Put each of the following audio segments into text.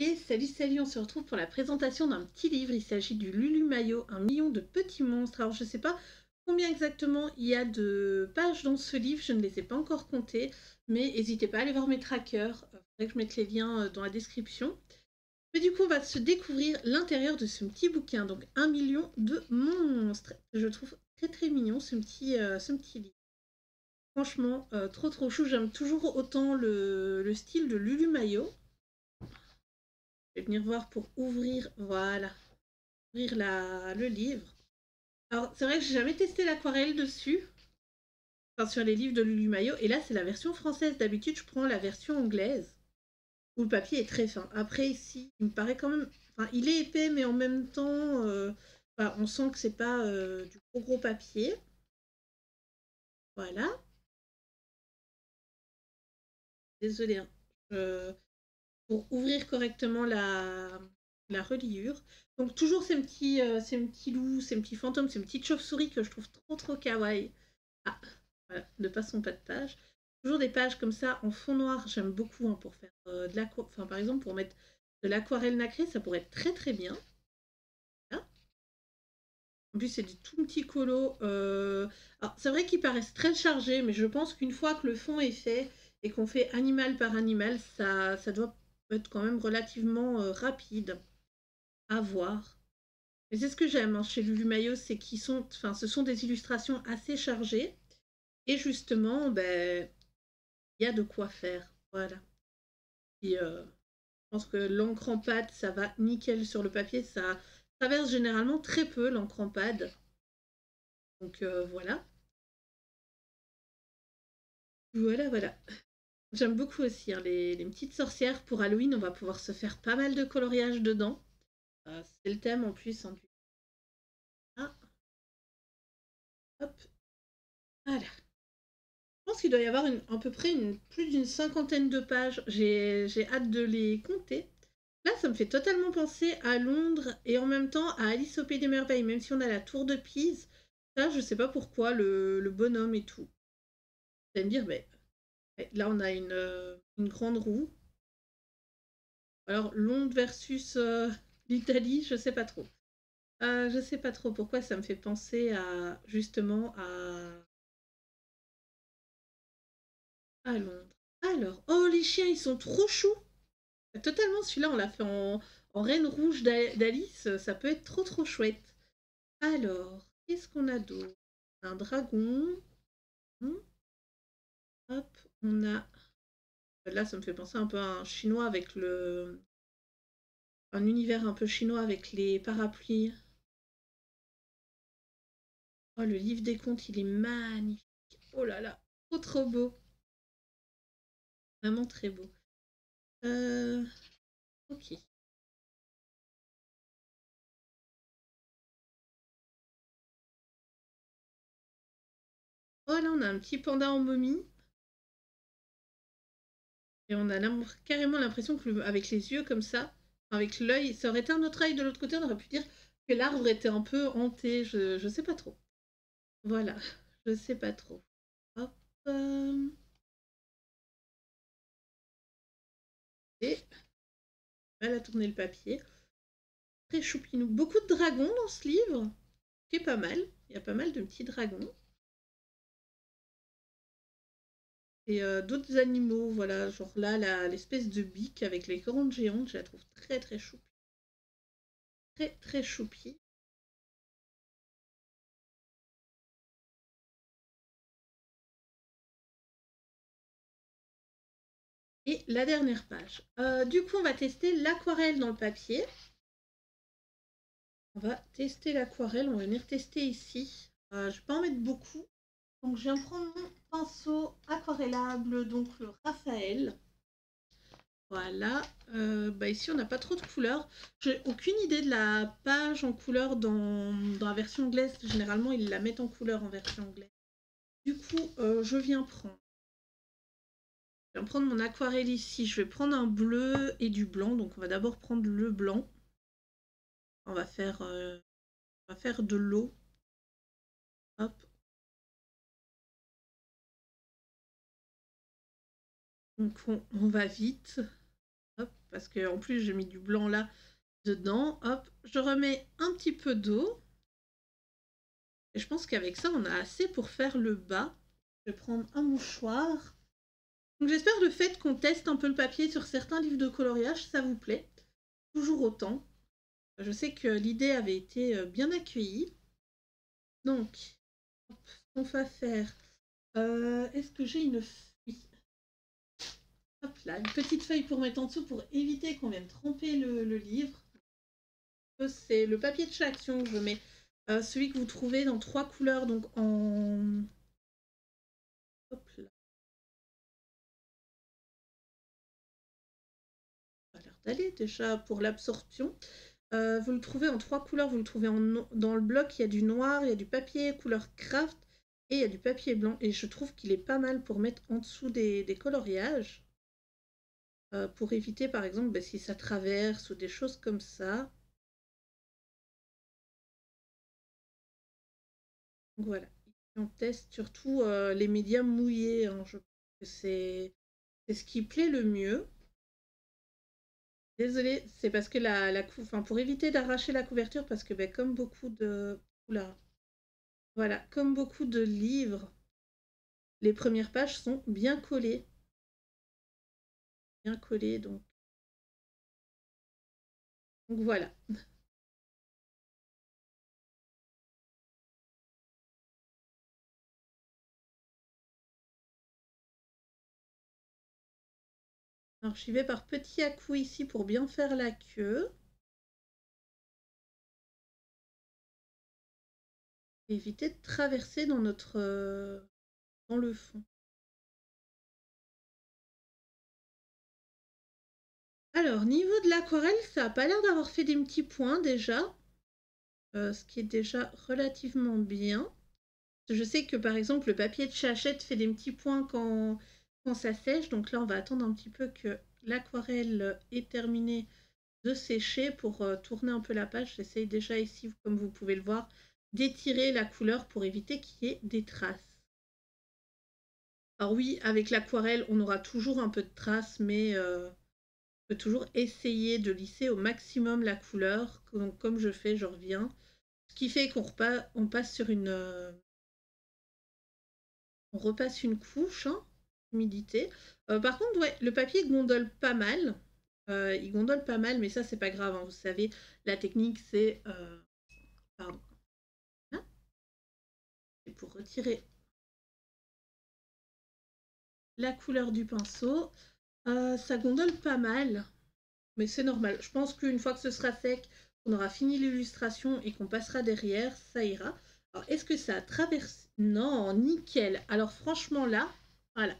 Et salut, salut, on se retrouve pour la présentation d'un petit livre. Il s'agit du Lulu Mayo, 1 million de petits monstres. Alors, je ne sais pas combien exactement il y a de pages dans ce livre, je ne les ai pas encore comptées, mais n'hésitez pas à aller voir mes trackers. Il faudrait que je mette les liens dans la description. Mais du coup, on va se découvrir l'intérieur de ce petit bouquin. Donc, 1 million de monstres. Je trouve très très mignon ce petit livre. Franchement, trop trop chou. J'aime toujours autant le style de Lulu Mayo. Je vais venir voir pour ouvrir, voilà, ouvrir le livre. Alors, c'est vrai que j'ai jamais testé l'aquarelle dessus, enfin sur les livres de Lulu Mayo, et là c'est la version française. D'habitude, je prends la version anglaise, où le papier est très fin. Après, ici, il me paraît quand même, enfin, il est épais, mais en même temps, enfin, on sent que c'est pas du gros papier. Voilà. Désolée, hein. Pour ouvrir correctement la reliure. Donc toujours ces petits loups, ces petits fantômes, ces petites chauves-souris que je trouve trop trop kawaii. Ah, voilà, ne passons pas de page. Toujours des pages comme ça en fond noir, j'aime beaucoup hein, pour faire de l'aquarelle. Enfin par exemple pour mettre de l'aquarelle nacrée, ça pourrait être très très bien. Voilà. En plus c'est du tout petit colo. Alors c'est vrai qu'ils paraissent très chargés, mais je pense qu'une fois que le fond est fait et qu'on fait animal par animal, ça doit être quand même relativement rapide à voir. Et c'est ce que j'aime hein, chez Lulu Mayo, c'est enfin, ce sont des illustrations assez chargées. Et justement, ben, il y a de quoi faire. Voilà. Et, je pense que l'encre en pâte, ça va nickel sur le papier. Ça traverse généralement très peu l'encre en pâte. Donc voilà. Voilà, voilà. J'aime beaucoup aussi hein, les petites sorcières. Pour Halloween, on va pouvoir se faire pas mal de coloriage dedans. C'est le thème en plus. Hein. Ah, hop. Voilà. Je pense qu'il doit y avoir à peu près plus d'une cinquantaine de pages. J'ai hâte de les compter. Là, ça me fait totalement penser à Londres et en même temps à Alice au Pays des Merveilles, même si on a la tour de Pise. Ça, je sais pas pourquoi, le bonhomme et tout. Vous allez me dire, mais là, on a une grande roue. Alors, Londres versus l'Italie, je sais pas trop. Je sais pas trop pourquoi ça me fait penser à, justement, à Londres. Alors, oh, les chiens, ils sont trop choux. Totalement, celui-là, on l'a fait en reine rouge d'Alice. Ça peut être trop trop chouette. Alors, qu'est-ce qu'on a d'autre? Un dragon. Hmm. Hop, on a. Là, ça me fait penser un peu à un chinois avec le. Un univers un peu chinois avec les parapluies. Oh, le livre des contes, il est magnifique. Oh là là, trop trop beau. Vraiment très beau. Euh, ok. Oh là, on a un petit panda en momie. Et on a carrément l'impression que avec les yeux comme ça, avec l'œil, ça aurait été un autre œil de l'autre côté, on aurait pu dire que l'arbre était un peu hanté, je sais pas trop. Voilà, je sais pas trop. Hop. Et elle a tourné le papier. Très choupinou. Beaucoup de dragons dans ce livre, qui est pas mal. Il y a pas mal de petits dragons. Et d'autres animaux, voilà, genre là, l'espèce de bique avec les cornes géantes, je la trouve très très choupie. Très très choupie. Et la dernière page. Du coup, on va tester l'aquarelle dans le papier. On va tester l'aquarelle, on va venir tester ici. Je ne vais pas en mettre beaucoup. Donc je viens prendre mon pinceau aquarellable, donc le Raphaël. Voilà. Bah ici, on n'a pas trop de couleurs. J'ai aucune idée de la page en couleur dans la version anglaise. Généralement, ils la mettent en couleur en version anglaise. Du coup, je viens prendre mon aquarelle ici. Je vais prendre un bleu et du blanc. Donc, on va d'abord prendre le blanc. On va faire de l'eau. Hop. Donc, on va vite. Hop, parce que en plus j'ai mis du blanc là dedans. Hop, je remets un petit peu d'eau. Et je pense qu'avec ça, on a assez pour faire le bas. Je vais prendre un mouchoir. Donc j'espère le fait qu'on teste un peu le papier sur certains livres de coloriage, ça vous plaît. Toujours autant. Je sais que l'idée avait été bien accueillie. Donc, hop, ce qu'on va faire. Est-ce que j'ai une feuille? Hop là, une petite feuille pour mettre en dessous pour éviter qu'on vienne tremper le livre. C'est le papier de chez Action que je mets. Celui que vous trouvez dans 3 couleurs, donc en... Hop là. Ça a l'air d'aller déjà pour l'absorption. Vous le trouvez en 3 couleurs, vous le trouvez dans le bloc, il y a du noir, il y a du papier couleur craft et il y a du papier blanc. Et je trouve qu'il est pas mal pour mettre en dessous des coloriages. Pour éviter par exemple si ça traverse ou des choses comme ça. Donc voilà, on teste surtout les médias mouillés, hein. Je pense que c'est ce qui plaît le mieux. Désolée, c'est parce que enfin, pour éviter d'arracher la couverture, parce que comme beaucoup de... Oula. Voilà, comme beaucoup de livres, les premières pages sont bien collées. Bien collées, donc voilà. Alors j'y vais par petits à-coups ici pour bien faire la queue. Et éviter de traverser dans notre... dans le fond. Alors, niveau de l'aquarelle, ça n'a pas l'air d'avoir fait des petits points déjà. Ce qui est déjà relativement bien. Je sais que par exemple, le papier de chez Hachette fait des petits points quand ça sèche. Donc là, on va attendre un petit peu que l'aquarelle ait terminé de sécher pour tourner un peu la page. J'essaye déjà ici, comme vous pouvez le voir, d'étirer la couleur pour éviter qu'il y ait des traces. Alors oui, avec l'aquarelle, on aura toujours un peu de traces, mais peut toujours essayer de lisser au maximum la couleur. Donc, comme je fais, je reviens. Ce qui fait qu'on passe sur une... on repasse une couche, hein, humidité. Par contre, ouais, le papier gondole pas mal. Il gondole pas mal, mais ça, c'est pas grave, hein. Vous savez, la technique, c'est... pardon. Hein, c'est pour retirer la couleur du pinceau. Ça gondole pas mal, mais c'est normal. Je pense qu'une fois que ce sera sec, on aura fini l'illustration et qu'on passera derrière, ça ira. Alors, est-ce que ça a traversé? Non, nickel. Alors, franchement, là, voilà.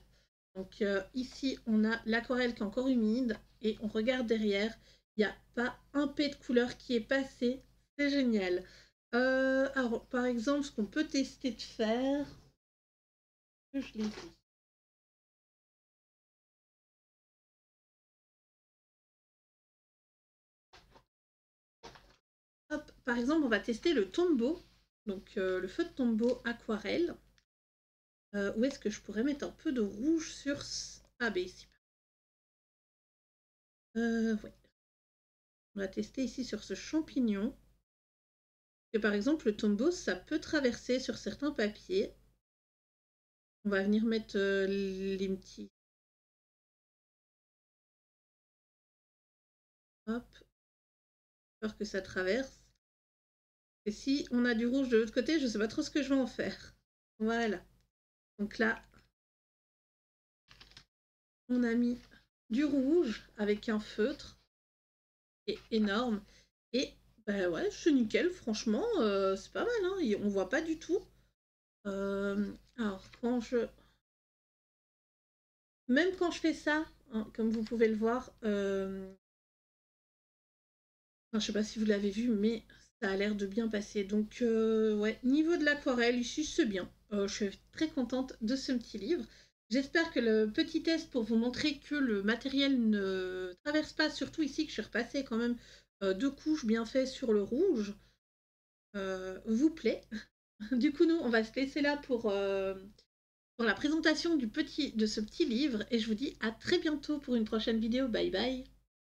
Donc, ici, on a l'aquarelle qui est encore humide et on regarde derrière. Il n'y a pas un P de couleur qui est passé. C'est génial. Alors, par exemple, ce qu'on peut tester de faire, je l'ai dit. Hop, par exemple, on va tester le Tombow, donc le feu de Tombow aquarelle. Où est-ce que je pourrais mettre un peu de rouge sur... Ah ben ici. Ouais. On va tester ici sur ce champignon. Que par exemple, le Tombow, ça peut traverser sur certains papiers. On va venir mettre les petits... Hop. Peur que ça traverse. Et si on a du rouge de l'autre côté, je ne sais pas trop ce que je vais en faire. Voilà. Donc là, on a mis du rouge avec un feutre qui est énorme. Et ben ouais, c'est nickel, franchement, c'est pas mal, hein. On voit pas du tout. Alors, même quand je fais ça, hein, comme vous pouvez le voir, je sais pas si vous l'avez vu, mais ça a l'air de bien passer. Donc, ouais, niveau de l'aquarelle, ici, c'est bien. Je suis très contente de ce petit livre. J'espère que le petit test pour vous montrer que le matériel ne traverse pas, surtout ici que je suis repassée quand même 2 couches bien faites sur le rouge, vous plaît. Du coup, nous, on va se laisser là pour la présentation de ce petit livre et je vous dis à très bientôt pour une prochaine vidéo. Bye bye!